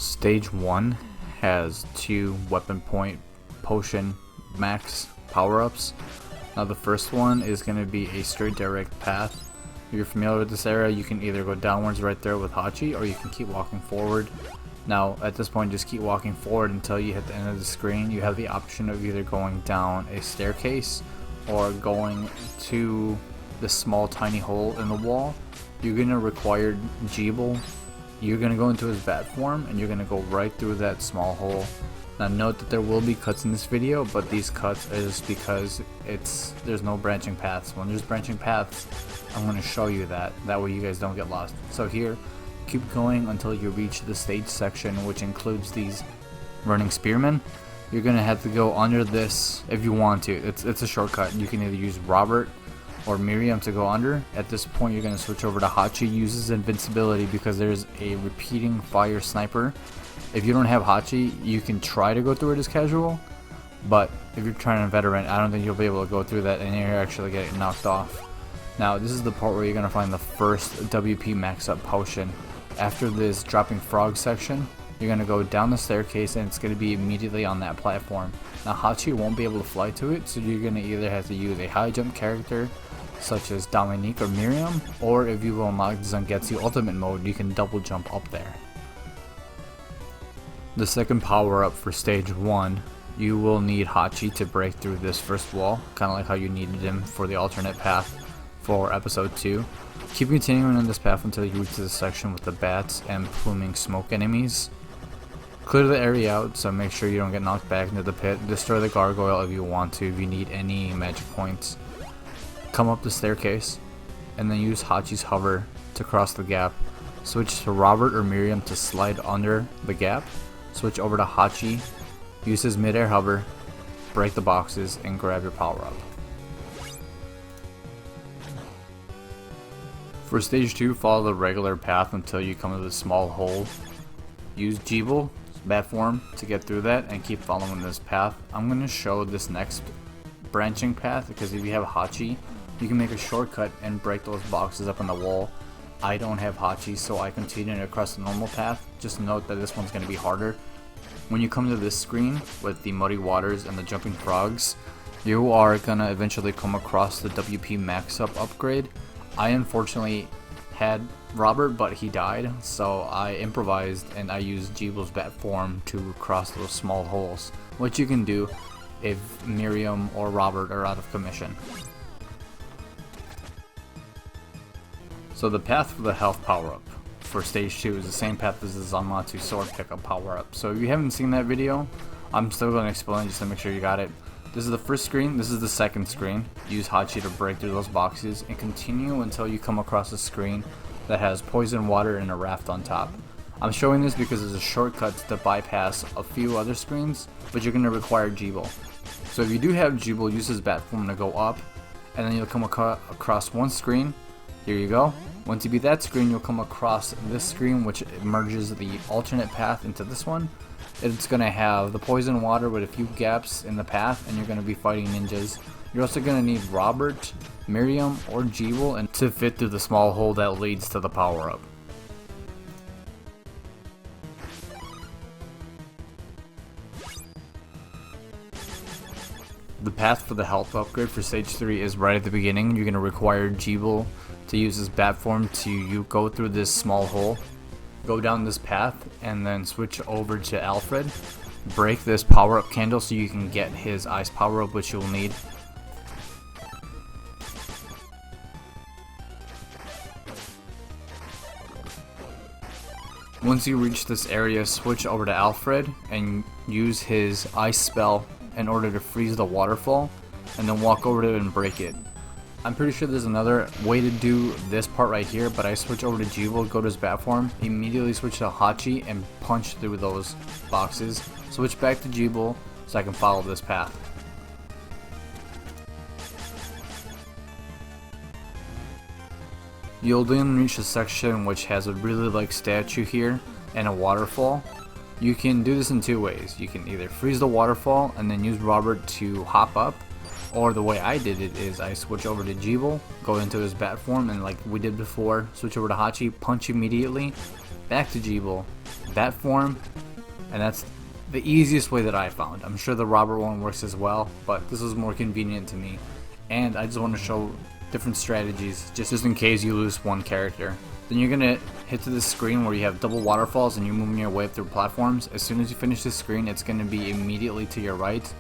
Stage 1 has 2 weapon point potion max power-ups. Now the first one is going to be a straight direct path. If you're familiar with this area, you can either go downwards right there with Hachi, or you can keep walking forward. Now at this point, just keep walking forward until you hit the end of the screen. You have the option of either going down a staircase or going to the small tiny hole in the wall. You're going to require Jeeble. You're going to go into his bat form and you're going to go right through that small hole. Now note that there will be cuts in this video, but these cuts is because there's no branching paths. When there's branching paths, I'm going to show you that way you guys don't get lost. So here, keep going until you reach the stage section, which includes these running spearmen. You're going to have to go under this if you want to. It's a shortcut. You can either use Robert or Miriam to go under. At this point, you're going to switch over to Hachi. Uses invincibility because there's a repeating fire sniper. If you don't have Hachi, you can try to go through it as casual, but if you're trying to veteran, I don't think you'll be able to go through that and you're actually getting knocked off. Now this is the part where you're going to find the first WP max up potion. After this dropping frog section, you're going to go down the staircase and it's going to be immediately on that platform. Now Hachi won't be able to fly to it, so you're going to either have to use a high jump character such as Dominique or Miriam, or if you will unlock Zangetsu ultimate mode, you can double jump up there. The second power up for stage 1, you will need Hachi to break through this first wall, kind of like how you needed him for the alternate path for episode 2. Keep continuing on this path until you reach the section with the bats and pluming smoke enemies. Clear the area out, so make sure you don't get knocked back into the pit. Destroy the gargoyle if you want to, if you need any magic points. Come up the staircase, and then use Hachi's hover to cross the gap. Switch to Robert or Miriam to slide under the gap. Switch over to Hachi, use his midair hover, break the boxes, and grab your power up. For stage 2, follow the regular path until you come to the small hole. Use Jeeble, bat form, to get through that and keep following this path. I'm going to show this next branching path because if you have Hachi, you can make a shortcut and break those boxes up on the wall. I don't have Hachi, so I continue across the normal path. Just note that this one's going to be harder. When you come to this screen with the muddy waters and the jumping frogs, you are going to eventually come across the WP max up upgrade. I unfortunately had Robert, but he died, so I improvised and I used Jeeble's bat form to cross those small holes, which you can do if Miriam or Robert are out of commission. So the path for the health power-up for stage 2 is the same path as the Zanmatsu sword pickup power-up. So if you haven't seen that video, I'm still going to explain just to make sure you got it. This is the first screen, this is the second screen. Use Hachi to break through those boxes and continue until you come across a screen that has poison water and a raft on top. I'm showing this because there's a shortcut to bypass a few other screens, but you're going to require Jeeble. So if you do have Jeeble, use his bat form to go up, and then you'll come across one screen. Here you go. Once you beat that screen, you'll come across this screen, which merges the alternate path into this one. It's going to have the poison water with a few gaps in the path, and you're going to be fighting ninjas. You're also going to need Robert, Miriam, or Jeeble and to fit through the small hole that leads to the power-up. The path for the health upgrade for stage 3 is right at the beginning. You're going to require Jeeble to use his bat form to go through this small hole. Go down this path and then switch over to Alfred. Break this power up candle so you can get his ice power up, which you'll need. Once you reach this area, switch over to Alfred and use his ice spell in order to freeze the waterfall, and then walk over to it and break it. I'm pretty sure there's another way to do this part right here, but I switch over to Jeeble, go to his bat form, immediately switch to Hachi and punch through those boxes. Switch back to Jeeble so I can follow this path. You'll then reach a section which has a really like statue here and a waterfall. You can do this in two ways. You can either freeze the waterfall and then use Robert to hop up, or the way I did it is I switch over to Jeeble, go into his bat form, and like we did before, switch over to Hachi, punch immediately, back to Jeeble, bat form, and that's the easiest way that I found. I'm sure the Robert one works as well, but this was more convenient to me, and I just want to show different strategies just in case you lose one character. Then you're gonna hit to this screen where you have double waterfalls and you're moving your way through platforms. As soon as you finish this screen, it's gonna be immediately to your right.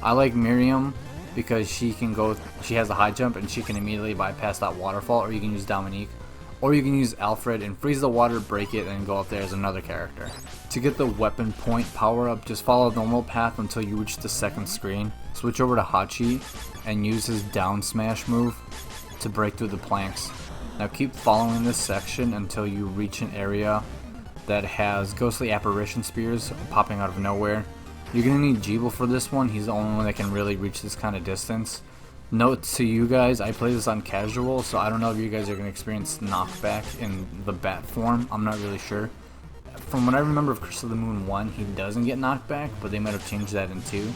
I like Miriam because she has a high jump and she can immediately bypass that waterfall, or you can use Dominique, or you can use Alfred and freeze the water, break it, and go up there as another character. To get the weapon point power up, just follow the normal path until you reach the second screen. Switch over to Hachi and use his down smash move to break through the planks. Now keep following this section until you reach an area that has ghostly apparition spears popping out of nowhere. You're going to need Jeeble for this one. He's the only one that can really reach this kind of distance. Note to you guys, I play this on casual, so I don't know if you guys are going to experience knockback in the bat form. I'm not really sure. From what I remember of Curse of the Moon 1, he doesn't get knocked back, but they might have changed that in 2.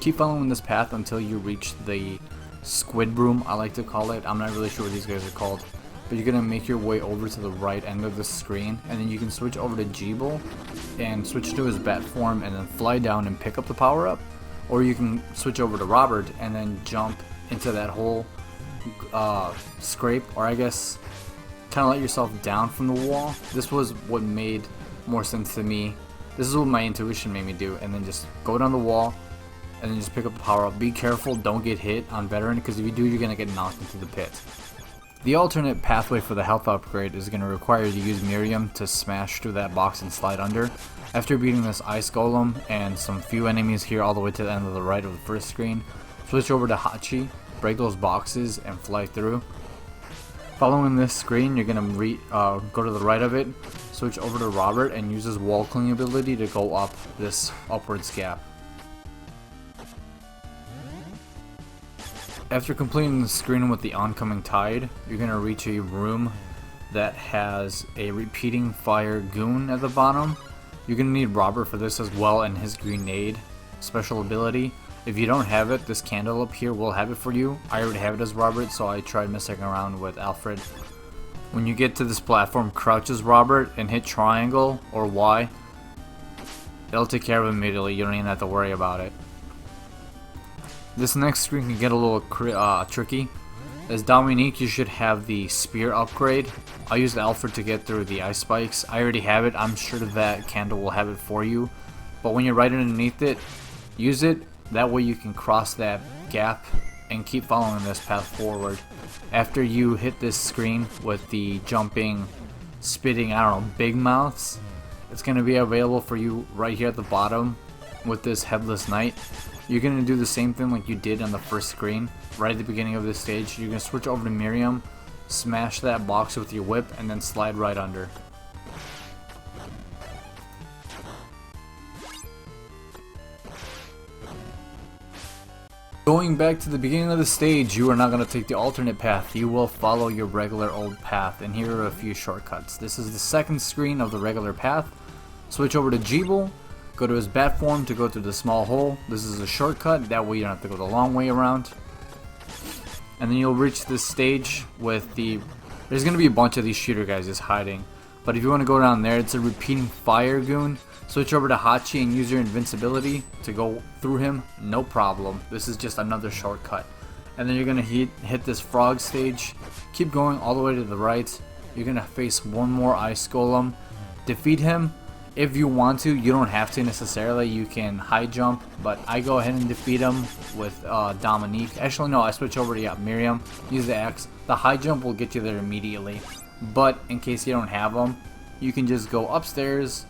Keep following this path until you reach the squid broom, I like to call it. I'm not really sure what these guys are called. But you're going to make your way over to the right end of the screen, and then you can switch over to Jeeble and switch to his bat form and then fly down and pick up the power up. Or you can switch over to Robert and then jump into that whole scrape, or I guess kind of let yourself down from the wall. This was what made more sense to me. This is what my intuition made me do, and then just go down the wall and then just pick up the power up. Be careful, don't get hit on veteran, because if you do, you're going to get knocked into the pit. The alternate pathway for the health upgrade is going to require you to use Miriam to smash through that box and slide under. After beating this ice golem and some few enemies here all the way to the end of the right of the first screen, switch over to Hachi, break those boxes, and fly through. Following this screen, you're going to go to the right of it, switch over to Robert, and use his wall cling ability to go up this upwards gap. After completing the screen with the oncoming tide, you're going to reach a room that has a repeating fire goon at the bottom. You're going to need Robert for this as well, and his grenade special ability. If you don't have it, this candle up here will have it for you. I already have it as Robert, so I tried messing around with Alfred. When you get to this platform, crouch as Robert and hit triangle or Y. It'll take care of it immediately, you don't even have to worry about it. This next screen can get a little tricky. As Dominique, you should have the spear upgrade. I used Alfred to get through the ice spikes. I already have it. I'm sure that candle will have it for you. But when you're right underneath it, use it. That way you can cross that gap and keep following this path forward. After you hit this screen with the jumping, spitting, I don't know, big mouths, it's going to be available for you right here at the bottom with this headless knight. You're going to do the same thing like you did on the first screen, right at the beginning of this stage. You're going to switch over to Miriam, smash that box with your whip, and then slide right under. Going back to the beginning of the stage, you are not going to take the alternate path. You will follow your regular old path, and here are a few shortcuts. This is the second screen of the regular path. Switch over to Jeeble. Go to his bat form to go through the small hole. This is a shortcut, that way you don't have to go the long way around. And then you'll reach this stage with there's going to be a bunch of these shooter guys just hiding. But if you want to go down there, it's a repeating fire goon. Switch over to Hachi and use your invincibility to go through him, no problem. This is just another shortcut. And then you're going to hit this frog stage. Keep going all the way to the right. You're going to face one more ice golem. Defeat him. If you want to, you don't have to necessarily. You can high jump, but I go ahead and defeat him with Dominique. Actually, no, I switch over to Miriam. Use the axe. The high jump will get you there immediately. But in case you don't have them, you can just go upstairs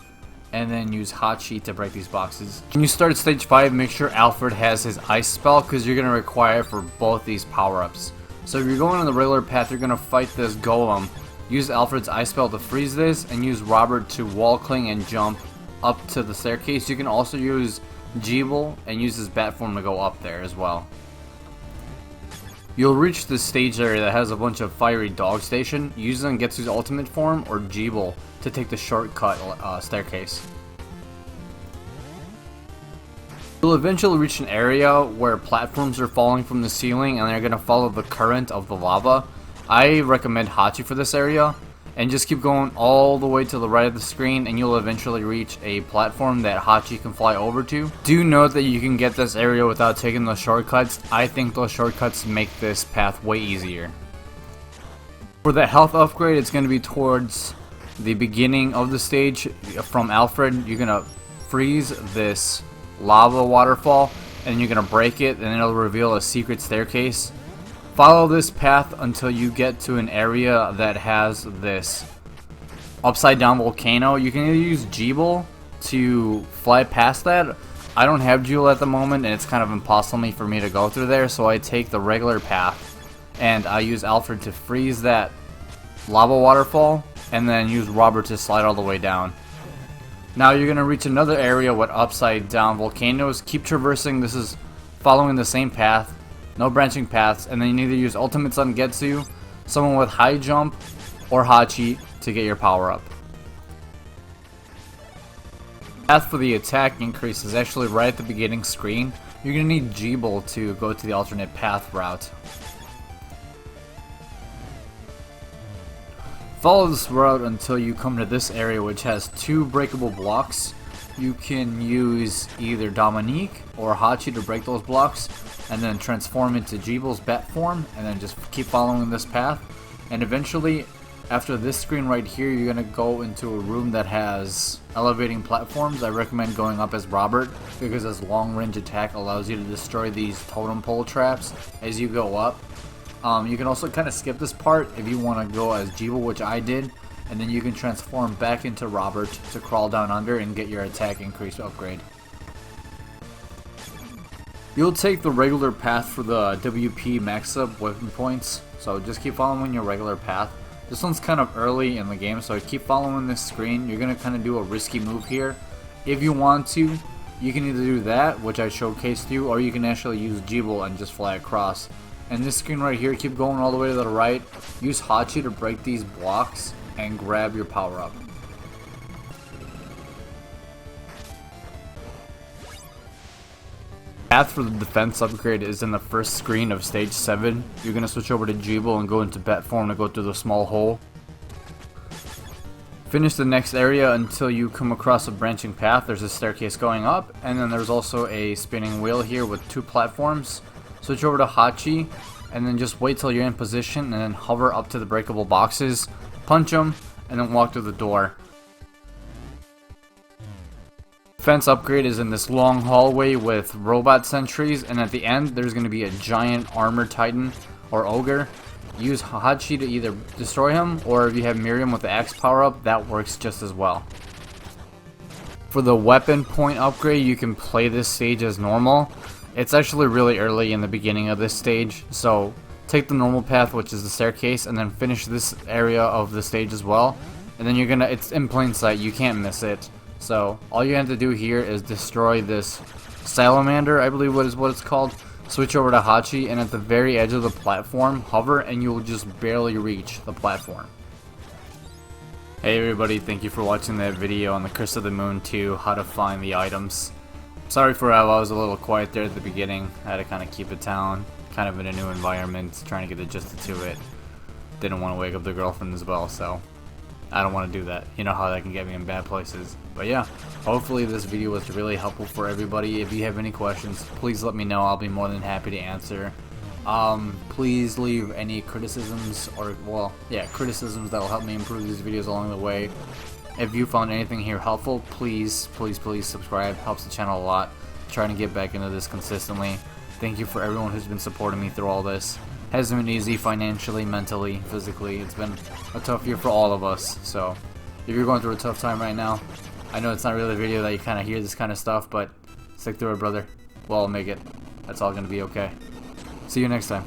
and then use Hachi to break these boxes. When you start stage 5, make sure Alfred has his ice spell, because you're going to require it for both these power-ups. So if you're going on the regular path, you're going to fight this golem. Use Alfred's ice spell to freeze this, and use Robert to wall cling and jump up to the staircase. You can also use Jeeble and use his bat form to go up there as well. You'll reach this stage area that has a bunch of fiery dog station. Use them Getsu's ultimate form or Jeeble to take the shortcut staircase. You'll eventually reach an area where platforms are falling from the ceiling and they're going to follow the current of the lava. I recommend Hachi for this area, and just keep going all the way to the right of the screen, and you'll eventually reach a platform that Hachi can fly over to. Do note that you can get this area without taking those shortcuts. I think those shortcuts make this path way easier. For the health upgrade, it's going to be towards the beginning of the stage. From Alfred, you're going to freeze this lava waterfall, and you're going to break it, and it'll reveal a secret staircase. Follow this path until you get to an area that has this upside down volcano. You can either use Jeeble to fly past that. I don't have Jeeble at the moment, and it's kind of impossible for me to go through there, so I take the regular path and I use Alfred to freeze that lava waterfall, and then use Robert to slide all the way down. Now you're going to reach another area with upside down volcanoes. Keep traversing. This is following the same path. No branching paths, and then you either use Ultimate Sun Getsu, someone with high jump, or Hachi to get your power up. Path for the attack increase is actually right at the beginning screen. You're going to need Jeeble to go to the alternate path route. Follow this route until you come to this area, which has 2 breakable blocks. You can use either Dominique or Hachi to break those blocks, and then transform into Jeeble's bat form, and then just keep following this path. And eventually, after this screen right here, you're going to go into a room that has elevating platforms. I recommend going up as Robert, because his long range attack allows you to destroy these totem pole traps as you go up. You can also kind of skip this part if you want to go as Jeeble, which I did, and then you can transform back into Robert to crawl down under and get your attack increase upgrade. You'll take the regular path for the WP max up weapon points, so just keep following your regular path. This one's kind of early in the game, so keep following this screen. You're going to kind of do a risky move here. If you want to, you can either do that, which I showcased you, or you can actually use Jeeble and just fly across. And this screen right here, keep going all the way to the right. Use Hachi to break these blocks and grab your power up. Path for the defense upgrade is in the first screen of stage 7. You're going to switch over to Jeeble and go into bat form to go through the small hole. Finish the next area until you come across a branching path. There's a staircase going up, and then there's also a spinning wheel here with 2 platforms. Switch over to Hachi, and then just wait till you're in position, and then hover up to the breakable boxes, punch them, and then walk through the door. Defense upgrade is in this long hallway with robot sentries, and at the end there's going to be a giant armor titan or ogre. Use Hachi to either destroy him, or if you have Miriam with the axe power up, that works just as well. For the weapon point upgrade, you can play this stage as normal. It's actually really early in the beginning of this stage, so take the normal path, which is the staircase, and then finish this area of the stage as well. And then you're gonna, it's in plain sight, you can't miss it. So all you have to do here is destroy this salamander, I believe is what it's called. Switch over to Hachi, and at the very edge of the platform, hover, and you will just barely reach the platform. Hey everybody, thank you for watching that video on the Curse of the Moon 2, how to find the items. Sorry for how I was a little quiet there at the beginning. I had to kind of keep it down, kind of in a new environment, trying to get adjusted to it. Didn't want to wake up the girlfriend as well, so I don't want to do that. You know how that can get me in bad places. But yeah, hopefully this video was really helpful for everybody. If you have any questions, please let me know. I'll be more than happy to answer. Please leave any criticisms, or criticisms that will help me improve these videos along the way. If you found anything here helpful, please subscribe. Helps the channel a lot. Trying to get back into this consistently. Thank you for everyone who's been supporting me through all this. Hasn't been easy financially, mentally, physically. It's been a tough year for all of us. So if you're going through a tough time right now, I know it's not really a video that you kind of hear this kind of stuff, but stick through it, brother. We'll all make it. That's all going to be okay. See you next time.